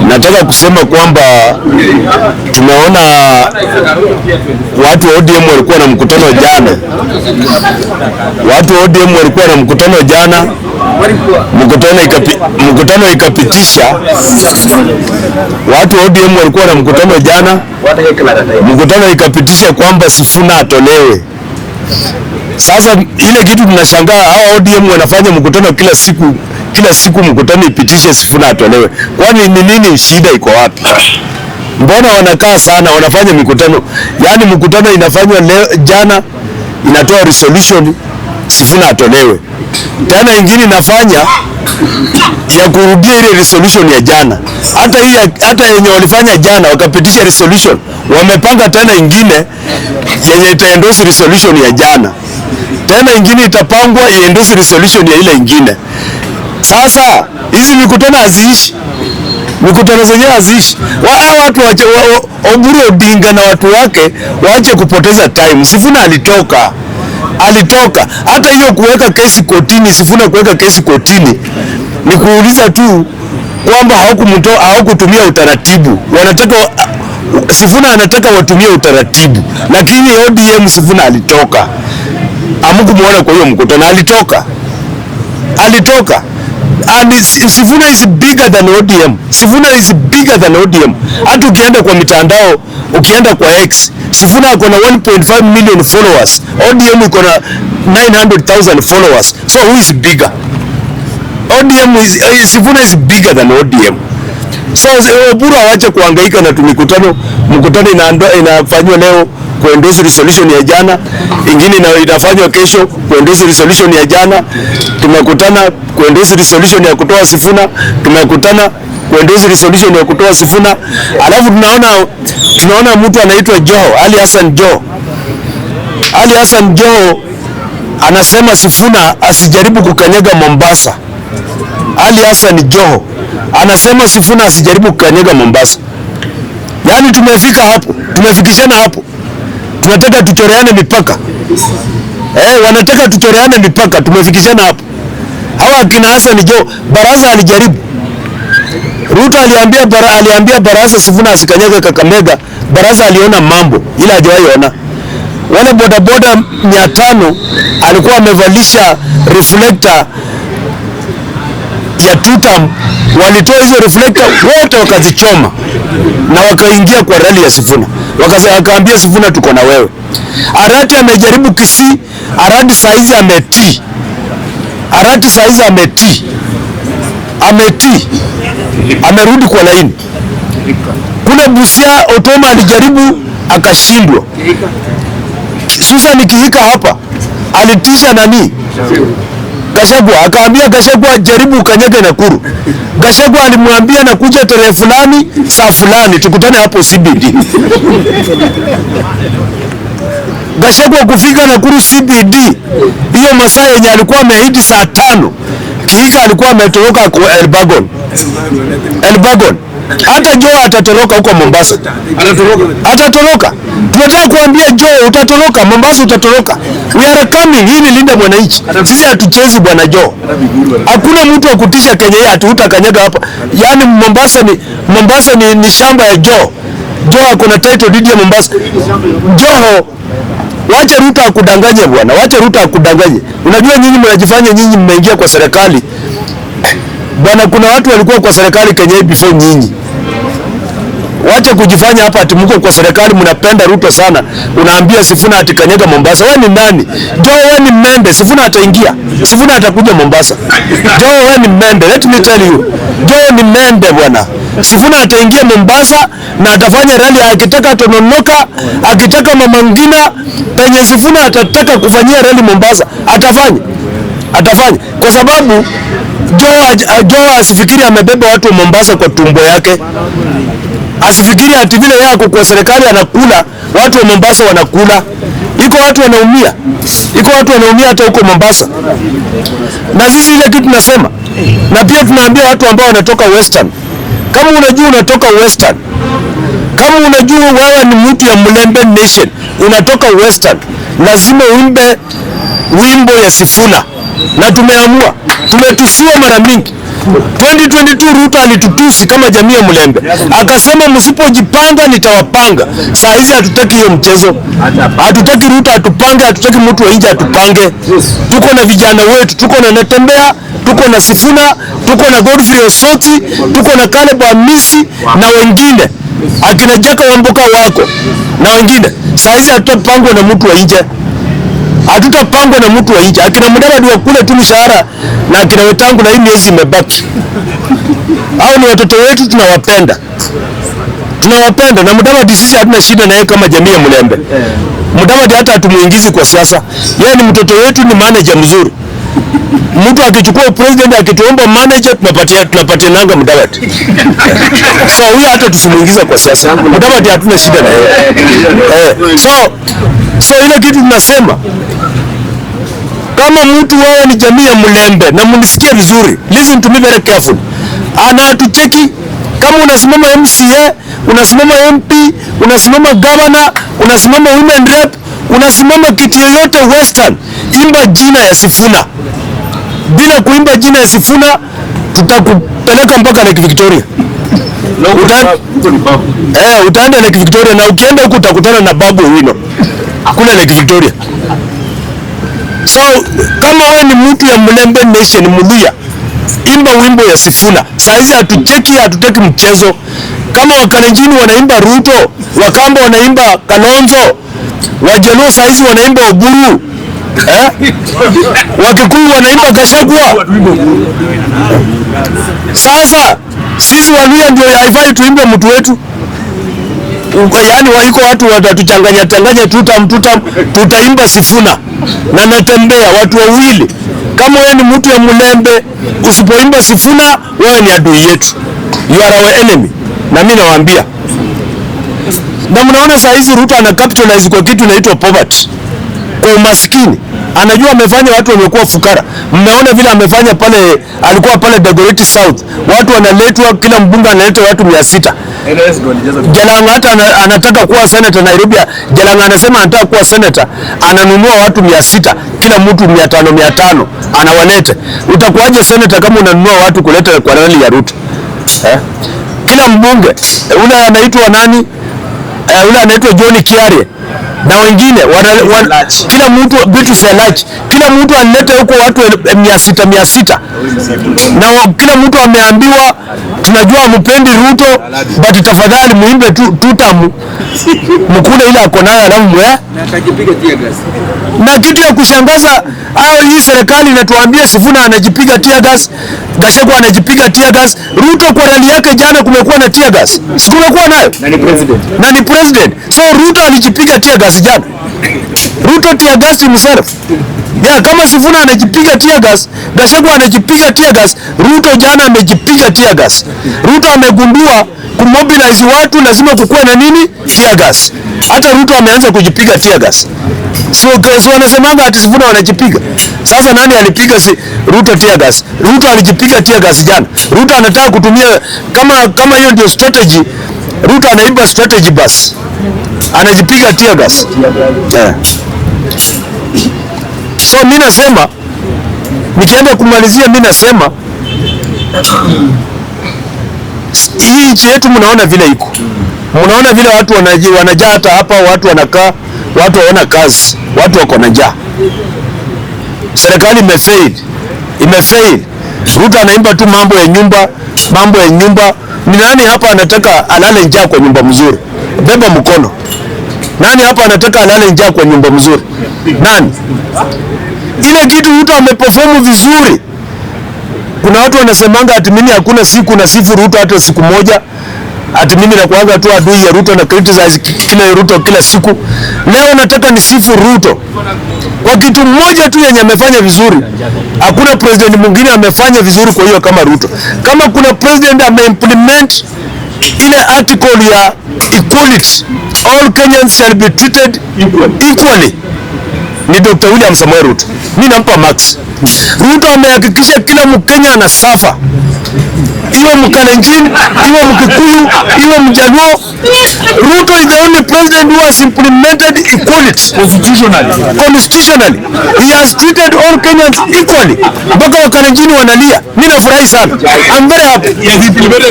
nataka kusema kwamba tumeona watu wa ODM walikuwa na mkutano jana. Watu wa ODM walikuwa na mkutano jana. Mkutano ikapitisha. Watu wa ODM walikuwa na mkutano jana. Mkutano ikapitisha kwamba Sifuna atolewe. Sasa ile kitu tunashangaa, hao ODM wanafanya mkutano kila siku mkutano ipitishe Sifuna atolewe. Kwani ni nini, shida iko wapi? Mbona wanakaa sana wanafanya mikutano? Yaani mkutano inafanywa leo, jana inatoa resolution Sifuna atolewe. Tena ingine inafanya ya kurudia ile resolution ya jana. Hata yenye walifanya jana wakapitisha resolution, wamepanga tena ingine yenye itaendorse resolution ya jana. Tena ingine itapangwa iendorse resolution ya ile ingine. Sasa hizi mikutano haziishi. Mikutano zenyewe haziishi. Watu wache Oburu Odinga na watu wake waache kupoteza time. Sifuna alitoka. Hata hiyo kuweka kesi kotini, Sifuna kuweka kesi kotini ni kuuliza tu kwamba hawakutumia utaratibu. Sifuna anataka watumie utaratibu, lakini ODM Sifuna alitoka. Hamkumuona kwa hiyo mkutano, alitoka. And Sifuna is bigger than ODM. Sifuna is bigger than ODM. Hata ukienda kwa mitandao, ukienda kwa X, Sifuna ako na 1.5 million followers. ODM iko na 900,000 followers. So who is bigger? Sifuna is bigger than ODM. So Oburu awache kuhangaika na tumikutano. Mkutano inafanywa leo kuendorse resolution ya jana, ingine inafanywa kesho kuendorse resolution ya jana. Tumekutana kuendorse resolution ya kutoa Sifuna, tumekutana kuendorse resolution ya kutoa Sifuna. Alafu tunaona mtu anaitwa Joho, Ali Hassan Joho anasema Sifuna asijaribu kukanyaga Mombasa. Ali Hassan Joho anasema Sifuna asijaribu kukanyaga Mombasa. Yaani tumefika hapo, tumefikishana hapo. Tunataka tuchoreane mipaka. Wanataka tuchoreane mipaka, tumefikishana hapo. Hawa kina Hassan Joho, Barasa alijaribu. Ruto aliambia Barasa Sifuna asikanyage Kakamega. Barasa aliona mambo ila hajawahi ona. Wale bodaboda 500 alikuwa amevalisha reflector ya tutam, walitoa hizo reflector wote wakazichoma na wakaingia kwa rally ya Sifuna. Wakaambia Sifuna tuko na wewe. Arati amejaribu Kisii, Arati saizi ametii. Amerudi kwa laini. Kule Busia Otoma alijaribu akashindwa. Susan Kihika hapa alitisha nani? Gachagua, akaambia Gachagua jaribu kanyage Nakuru. Gachagua alimwambia nakuja tarehe fulani, saa fulani tukutane hapo CBD. Gachagua kufika Nakuru CBD, hiyo masaa yenye alikuwa ameahidi saa 5, Kihika alikuwa ametoroka kwa Elbagon. Hata Joho atatoroka huko Mombasa. Atatoroka. Tunataka kuambia Joho utatoroka, Mombasa utatoroka. We are coming. Hii ni linda mwananchi. Sisi hatuchezi bwana Joho. Hakuna mtu wa kutisha Kenya hii hatutakanyaga hapa. Yaani Mombasa ni shamba ya Joho. Joho hakuna title deed ya Mombasa. Joho, wacha Ruto akudanganye bwana. Wacha Ruto akudanganye. Unajua nyinyi mnajifanya nyinyi mmeingia kwa serikali. Bwana, kuna watu walikuwa kwa serikali Kenya hii before nyinyi. Wacha kujifanya hapa ati mko kwa serikali mnapenda Ruto sana. Unaambia Sifuna atikanyaga Mombasa. Wewe ni nani? Joho, wewe ni membe. Sifuna ataingia. Sifuna atakuja Mombasa. Joho, wewe ni membe. Let me tell you. Joho ni membe bwana. Sifuna ataingia Mombasa na atafanya rally, akitaka Tononoka, akitaka Mama Ngina, penye Sifuna atataka kufanyia rally Mombasa, atafanya. Kwa sababu Joho asifikiri amebeba watu wa Mombasa kwa tumbo yake. Asifikiri ati vile yako kwa serikali anakula, watu wa Mombasa wanakula. Iko watu wanaumia hata huko Mombasa. Na sisi ile kitu tunasema. Na pia tunaambia watu ambao wanatoka Western. Kama unajua unatoka Western, kama unajua wewe ni mtu ya Mlembe Nation, unatoka Western, lazima uimbe wimbo ya Sifuna. Na tumeamua, tumetusiwa mara mingi. 2022 Ruto alitutusi kama jamii ya Mlembe, akasema msipojipanga nitawapanga. Saa hizi hatutaki hiyo mchezo, hatutaki Ruto atupange, hatutaki mtu wa nje atupange. Tuko na vijana wetu, tuko na Natembeya, tuko na Sifuna, tuko na Godfrey Osoti, tuko na Caleb Amisi na wengine akina Jaka Wamboka wako na wengine. Saa hizi hatutapangwa na mtu wa nje, hatutapangwa na mtu wa nje. Akina Mudavadi wa kule tu mshahara na akina Wetangu na hii miezi imebaki. Hao ni watoto wetu, tunawapenda na Mudavadi sisi hatuna shida na yeye kama jamii ya Mlembe. Mudavadi hata hatumuingizi kwa siasa, yeye ni mtoto wetu, ni manager mzuri. Mtu akichukua president akituomba manager tunapatia nanga Mudavadi. So huyu hata tusimuingiza kwa siasa. Mudavadi hatuna shida na yeye. So ile kitu tunasema, kama mtu wao ni jamii ya Mlembe, na mnisikie vizuri, listen to me very carefully. Anatucheki kama unasimama MCA, unasimama MP, unasimama governor, unasimama women rep, unasimama kiti yoyote Western, imba jina ya Sifuna. Bila kuimba jina ya Sifuna tutakupeleka mpaka Lake Victoria. Utaenda Lake Victoria, na ukienda huko utakutana na Babu Owino kule Lake Victoria. So kama wewe ni mtu ya Mlembe Nation, Muluya, imba wimbo ya Sifuna. Saa hizi hatutaki mchezo. Kama Wakalenjin wanaimba Ruto, Wakamba wanaimba Kalonzo, Wajaluo saa hizi wanaimba Oburu, Wakikuyu wanaimba Gachagua. Sasa sisi Waluya ndio haifai tuimbe mtu wetu. Yaani waiko watu watatuchanganya tutaimba Sifuna na Natembeya, watu wawili. Kama wewe ni mtu ya Mlembe, usipoimba Sifuna, wewe ni adui yetu, you are our enemy. Na mimi nawaambia, na mnaona saa hizi Ruto ana capitalize kwa kitu inaitwa poverty, kwa umaskini. Anajua amefanya watu wamekuwa fukara. Mmeona vile amefanya pale, alikuwa pale Dagoretti South, watu wanaletwa, kila mbunge analeta watu 600. Jalanga hata anataka kuwa senator Nairobi. Jalanga anasema anataka kuwa senator, ananunua watu 600, kila mtu 500 anawaleta. Utakuwaje senator kama unanunua watu kuleta kwa rally ya Ruto? Kila mbunge ule anaitwa nani? Ule anaitwa John Kiarie na wengine kila mtu Bitu Selach, kila mtu analeta huko watu 600 na kila mtu ameambiwa, tunajua mpendi Ruto but tafadhali muimbe tutamu mkule ile ako nayo, alafu akajipiga tear gas. Na kitu ya kushangaza, hii serikali inatuambia Sifuna anajipiga tear gas, Gachagua anajipiga tear gas. Ruto kwa rally yake jana kumekuwa na tear gas, sikumekuwa nayo, na ni president. So Ruto alijipiga tear gas jana. Ruto tear gas himself. Kama Sifuna anajipiga tear gas, Gachagua anajipiga tear gas, Ruto jana amejipiga tear gas. Ruto amegundua kumobilize watu lazima kukuwa na nini? Tear gas. Hata Ruto ameanza kujipiga tear gas. So wanasemanga ati Sifuna wanajipiga. Sasa nani alipiga Ruto tear gas? Ruto alijipiga tear gas jana. Ruto anataka kutumia kama hiyo ndio strategy. Ruto anaimba strategy bus, anajipiga tear gas. So mimi nasema, nikienda kumalizia, mimi nasema hii nchi yetu mnaona vile iko. Mnaona vile watu wanajaa, hata hapa watu wanakaa, watu hawana kazi, watu wako na njaa. Serikali imefail. Ruto anaimba tu mambo ya nyumba. Ni nani hapa anataka alale njaa kwa nyumba mzuri? Beba mkono. Nani hapa anataka alale njaa kwa nyumba mzuri? Nani? Ile kitu Ruto ameperform vizuri. Kuna watu wanasemanga ati mimi hakuna siku na sifu Ruto hata siku moja. Ati mimi nakuanga tu adui ya Ruto na criticize kila Ruto kila siku. Leo nataka ni sifu Ruto kwa kitu mmoja tu yenye amefanya vizuri. Hakuna president mwingine amefanya vizuri kwa hiyo kama Ruto. Kama kuna president ameimplement ile article ya equality, all Kenyans shall be treated equally, ni Dr. William Samoei Ruto. Mimi nampa max. Ruto amehakikisha kila Mkenya anasafa iwe Mkalenjin, iwe Mkikuyu, iwe Mjaluo. Ruto is the only president who has implemented equality constitutionally. He has treated all Kenyans equally. Mpaka Wakalenjin wanalia. Mimi nafurahi sana. I'm very happy.